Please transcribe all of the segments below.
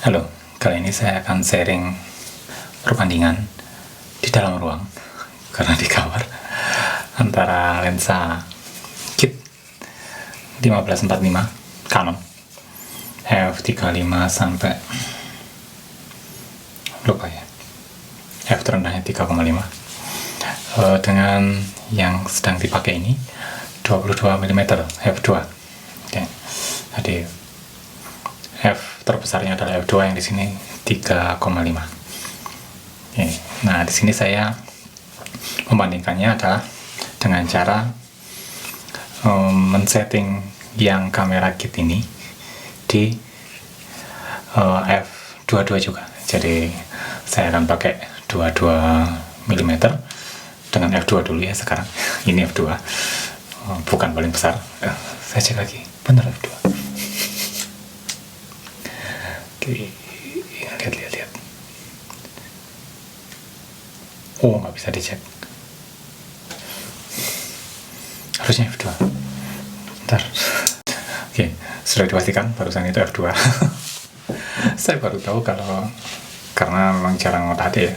Halo, kali ini saya akan sharing perbandingan di dalam ruang karena di kamar antara lensa kit 1545 Canon f35 sampai lupa ya, f terendahnya 3,5 dengan yang sedang dipakai ini 22 mm f2. Oke. Jadi f terbesarnya adalah f2 yang di sini 3,5. Oke. Nah, di sini saya membandingkannya adalah dengan cara men-setting yang kamera kit ini di f22 juga. Jadi saya akan pakai 22 mm dengan f2 dulu ya sekarang. Ini f2, bukan paling besar. Saya cek lagi, benar f2. Oke, lihat. Oh, nggak bisa dicek. Harusnya f2. Bentar. Oke, sudah dipastikan barusan itu f2. Saya baru tahu karena memang jarang ngotak ya,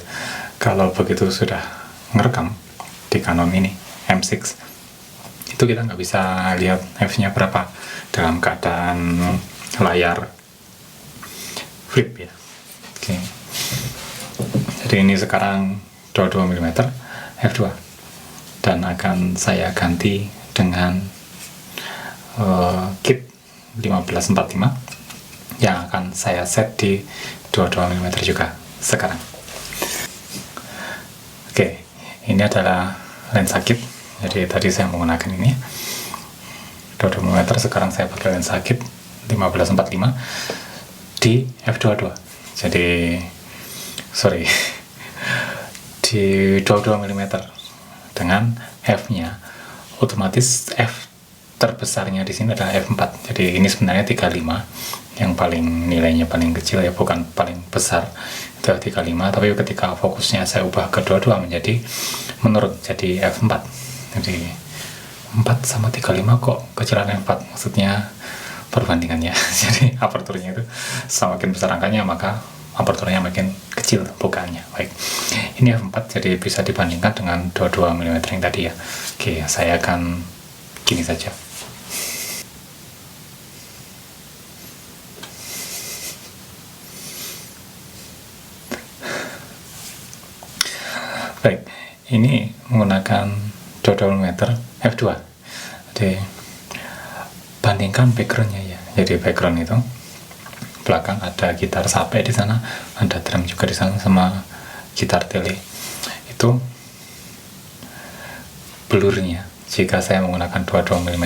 kalau begitu sudah ngerekam di Canon ini M6 itu kita nggak bisa lihat f-nya berapa dalam keadaan layar flip ya. Oke. Jadi ini sekarang 22 mm f2 dan akan saya ganti dengan kit 1545 yang akan saya set di 22 mm juga sekarang. Oke, ini adalah lensa kit. Jadi tadi saya menggunakan ini 22 mm, sekarang saya pakai lensa kit 1545 di f22. Jadi di 22 mm dengan f-nya otomatis f terbesarnya di sini adalah f4. Jadi ini sebenarnya 35 yang nilainya paling kecil ya, bukan paling besar, itu 35, tapi ketika fokusnya saya ubah ke 22 menjadi menurun jadi f4. Jadi 4 sama 35 kok kecilan f4, maksudnya perbandingannya. Jadi aperturnya itu semakin besar angkanya maka aperturnya makin kecil bukaannya. Baik, ini f4, jadi bisa dibandingkan dengan 22 mm yang tadi ya. Oke, saya akan gini saja. Baik, ini menggunakan 22 mm f2. Jadi bandingkan backgroundnya ya. Jadi background itu belakang ada gitar sape di sana, ada drum juga di sana sama gitar tele. Itu blurnya jika saya menggunakan 22 mm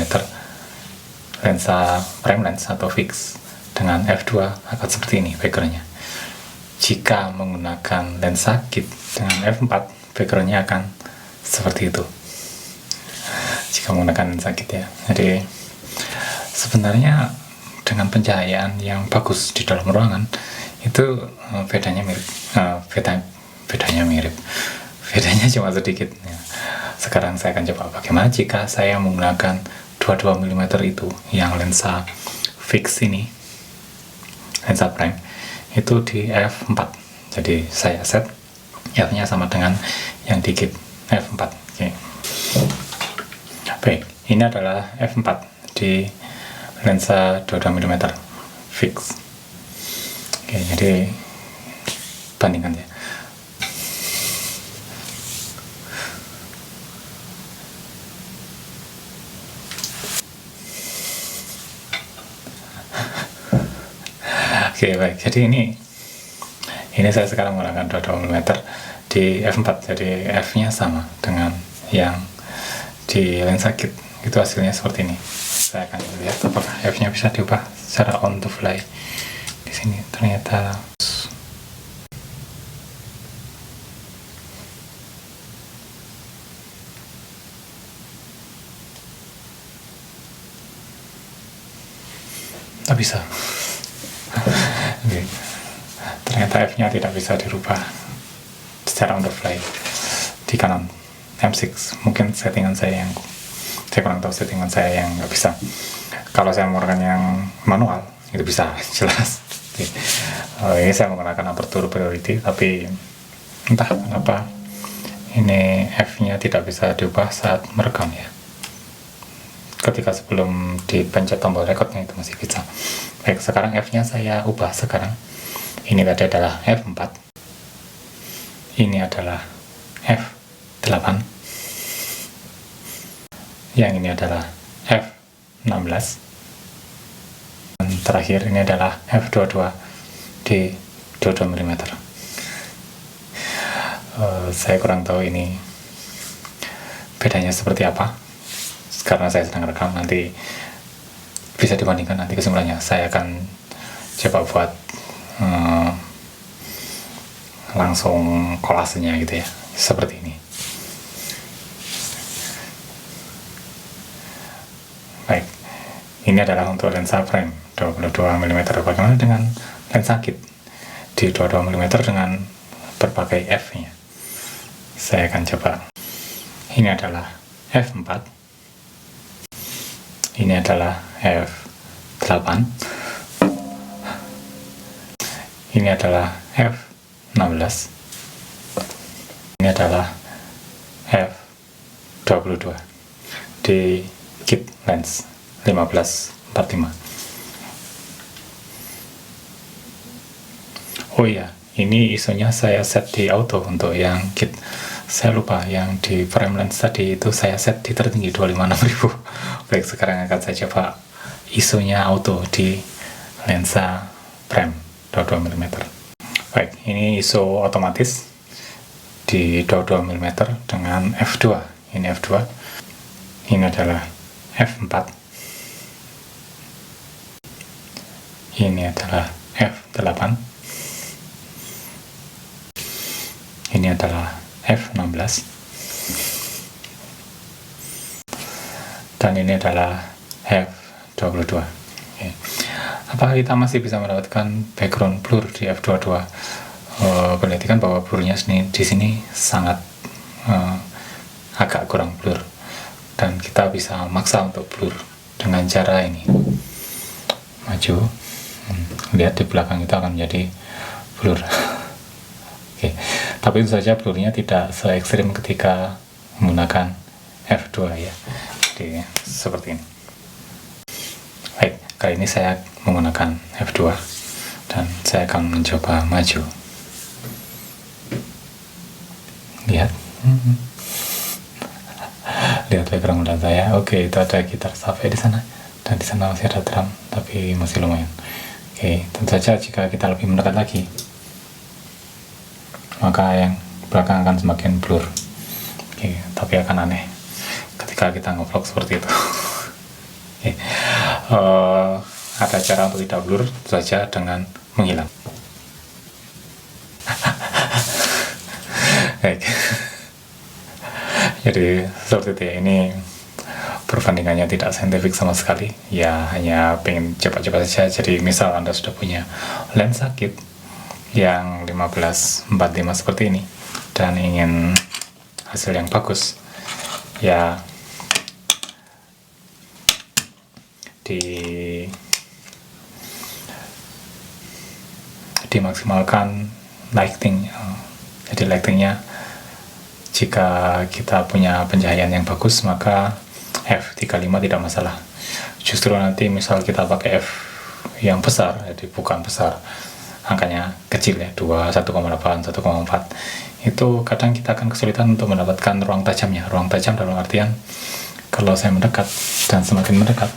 lensa prime lens atau fix dengan f2 akan seperti ini backgroundnya. Jika menggunakan lensa kit dengan f4, backgroundnya akan seperti itu jika menggunakan lensa kit ya. Jadi sebenarnya dengan pencahayaan yang bagus di dalam ruangan itu bedanya cuma sedikit ya. Sekarang saya akan coba bagaimana jika saya menggunakan 22 mm itu yang lensa fix ini, lensa prime itu di f4. Jadi saya set f-nya sama dengan yang di kit f4. Oke. Baik, ini adalah f4 di lensa 22 mm fix. Oke, jadi bandingkan ya. Oke, baik. Jadi ini saya sekarang menggunakan 22 mm di f4. Jadi f-nya sama dengan yang di lensa kit. Itu hasilnya seperti ini. Saya akan lihat apakah f-nya bisa diubah secara on the fly. Di sini ternyata tak bisa. Oke. Ternyata f-nya tidak bisa dirubah secara on the fly di Canon M6. Mungkin settingan saya yang kurang tahu, settingan saya yang nggak bisa. Kalau saya menggunakan yang manual itu bisa jelas. Oke. Ini saya menggunakan aperture priority, tapi entah kenapa ini F-nya tidak bisa diubah saat merekam ya. Ketika sebelum dipencet tombol recordnya itu masih bisa. Baik, sekarang F-nya saya ubah sekarang. Ini tadi adalah F4. Ini adalah F8. Yang ini adalah F16. Dan terakhir ini adalah F22 di 22 mm. Saya kurang tahu ini bedanya seperti apa, karena saya sedang rekam. Nanti bisa dibandingkan nanti kesimpulannya. Saya akan coba buat langsung kolasenya gitu ya, seperti ini. Baik, ini adalah untuk lensa prime 22 mm. Bagaimana dengan lensa kit di 22 mm dengan berbagai F-nya? Saya akan coba. Ini adalah F4, ini adalah F8, ini adalah F16, ini adalah F22 di kit lens 15-45. Oh iya, ini ISO-nya saya set di auto untuk yang kit. Saya lupa, yang di frame lens tadi itu saya set di tertinggi 256.000. Baik, sekarang akan saya coba ISO-nya auto di lensa prime 22 mm. Baik, ini ISO otomatis di 22 mm dengan F2. Ini F2. Ini adalah F4. Ini adalah F8. Ini adalah F16. Dan ini adalah F22. Oke. Apakah kita masih bisa mendapatkan background blur di F22? Perhatikan bahwa blurnya di sini sangat agak kurang blur, dan kita bisa maksa untuk blur dengan cara ini. Maju, lihat di belakang itu akan menjadi blur. Oke, tapi itu saja blurnya tidak se ekstrim ketika menggunakan F2 ya. Jadi seperti ini. Baik, kali ini saya menggunakan F2 dan saya akan mencoba maju. Lihat, lihat background belakang saya. Oke, itu ada gitar Save di sana, dan di sana masih ada drum, tapi masih lumayan. Oke, tentu saja jika kita lebih mendekat lagi, maka yang belakang akan semakin blur. Oke, tapi akan aneh ketika kita nge-vlog seperti itu. Oke. Ada cara untuk tidak blur saja dengan menghilang. Baik. Jadi seperti itu ya. Ini perbandingannya tidak saintifik sama sekali. Ya hanya pengen cepat-cepat saja. Jadi misal Anda sudah punya lensa kit yang 15-45 seperti ini dan ingin hasil yang bagus, ya dimaksimalkan lighting. Jadi lightingnya, jika kita punya pencahayaan yang bagus, maka F35 tidak masalah. Justru nanti misal kita pakai F yang besar, jadi bukan besar, angkanya kecil ya, 2, 1,8, 1,4, itu kadang kita akan kesulitan untuk mendapatkan ruang tajamnya. Ruang tajam dalam artian, kalau saya mendekat dan semakin mendekat,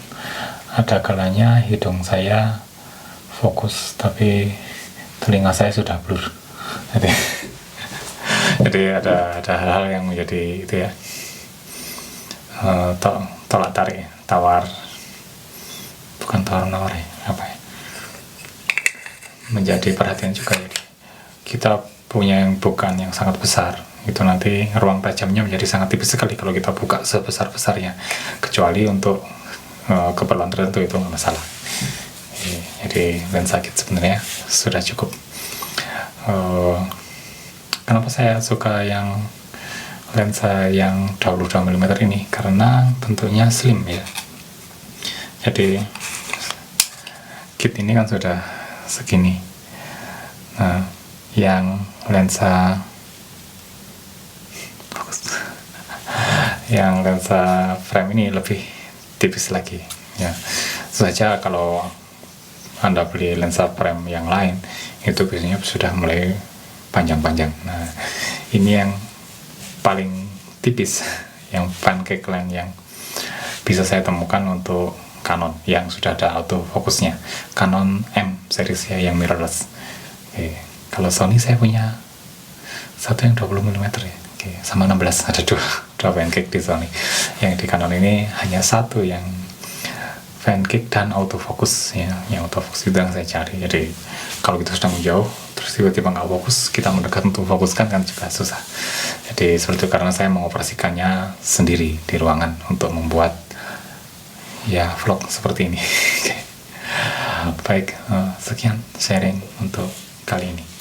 ada kalanya hidung saya fokus tapi telinga saya sudah blur. Jadi ada hal-hal yang menjadi itu ya, tolak tarik, bukan tawar menawar ya, apa ya, menjadi perhatian juga. Jadi kita punya yang bukan yang sangat besar, itu nanti ruang tajamnya menjadi sangat tipis sekali kalau kita buka sebesar-besarnya, kecuali untuk keperluan tertentu itu nggak masalah. Jadi lensa kit sebenarnya sudah cukup. Kenapa saya suka yang lensa yang 22 mm ini? Karena bentuknya slim ya. Jadi kit ini kan sudah segini. Nah, yang lensa frame ini lebih tipis lagi ya. Saja kalau Anda beli lensa frame yang lain itu biasanya sudah mulai panjang-panjang. Nah, ini yang paling tipis, yang pancake lens yang bisa saya temukan untuk Canon yang sudah ada autofocusnya, Canon M series ya, yang mirrorless. Oke. Kalau Sony saya punya satu yang 20 mm ya. Oke, sama 16, ada dua pancake di Sony. Yang di Canon ini hanya satu yang pancake dan autofocus ya. Yang autofocus itu yang saya cari. Jadi kalau kita sedang menjauh terus tiba-tiba nggak fokus, kita mendekat untuk fokuskan kan juga susah. Jadi seperti itu, karena saya mengoperasikannya sendiri di ruangan untuk membuat ya vlog seperti ini. Baik, sekian sharing untuk kali ini.